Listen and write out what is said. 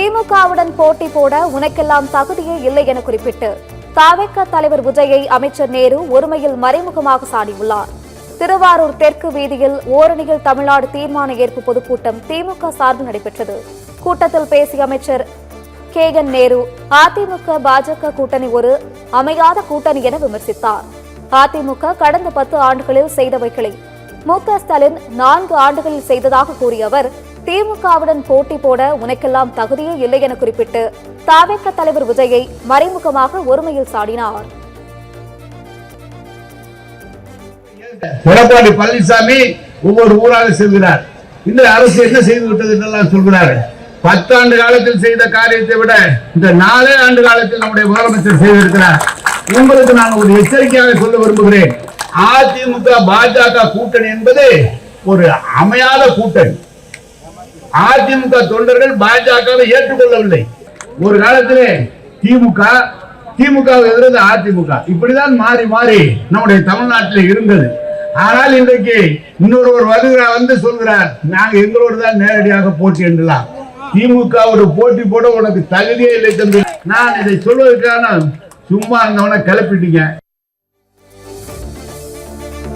திமுகவுடன் போட்டி போட உனக்கெல்லாம் தகுதியே இல்லை என குறிப்பிட்டு தவிக தலைவர் விஜயை அமைச்சர் நேரு ஒருமையில் மறைமுகமாக சாடியுள்ளார். திருவாரூர் தெற்கு வீதியில் ஓரணியில் தமிழ்நாடு தீர்மான ஏற்பு பொதுக்கூட்டம் திமுக சார்பில் நடைபெற்றது. கூட்டத்தில் பேசிய அமைச்சர் கேஎன் நேரு அதிமுக பாஜக கூட்டணி ஒரு அமையாத கூட்டணி என விமர்சித்தார். அதிமுக கடந்த 10 ஆண்டுகளில் செய்தவைகளை மு.க. ஸ்டாலின் 4 ஆண்டுகளில் செய்ததாக கூறிய அவர், திமுகவுடன் போட்டி போட உனக்கெல்லாம் தகுதியே இல்லை என குறிப்பிட்டு தவிக தலைவர் விஜயை மறைமுகமாக ஒருமையில் சாடினார். எடப்பாடி பழனிசாமி ஒவ்வொரு ஊராக செல்கிறார். இந்த அரசு என்ன செய்து விட்டது என்றெல்லாம் சொல்கிறார். 10 ஆண்டு காலத்தில் செய்த காரியத்தை விட இந்த 4 ஆண்டு காலத்தில் நம்முடைய முதலமைச்சர் செய்திருக்கிறார். உங்களுக்கு நான் ஒரு எச்சரிக்கையாக சொல்ல விரும்புகிறேன். அதிமுக பாஜக கூட்டணி என்பது ஒரு அமையாத கூட்டணி. அதிமுக தொண்டர்கள் பாஜகவை ஏற்றுக்கொள்ளவில்லை. ஒரு காலத்திலே திமுக எதிர்த்து அதிமுக இப்படிதான் மாறி மாறி நம்முடைய தமிழ்நாட்டில் இருந்தது. ஆனால் இன்றைக்கு இன்னொருவர் வருகிறார், வந்து சொல்கிறார், நாங்க எங்களோடு தான் நேரடியாக போட்டி என்றலாம். திமுக ஒரு போட்டி போட உனக்கு தகுதியே இல்லை தம்பி. நான் இதை சொல்வதற்கான சும்மா இருந்தவன கிளப்பிட்டீங்க.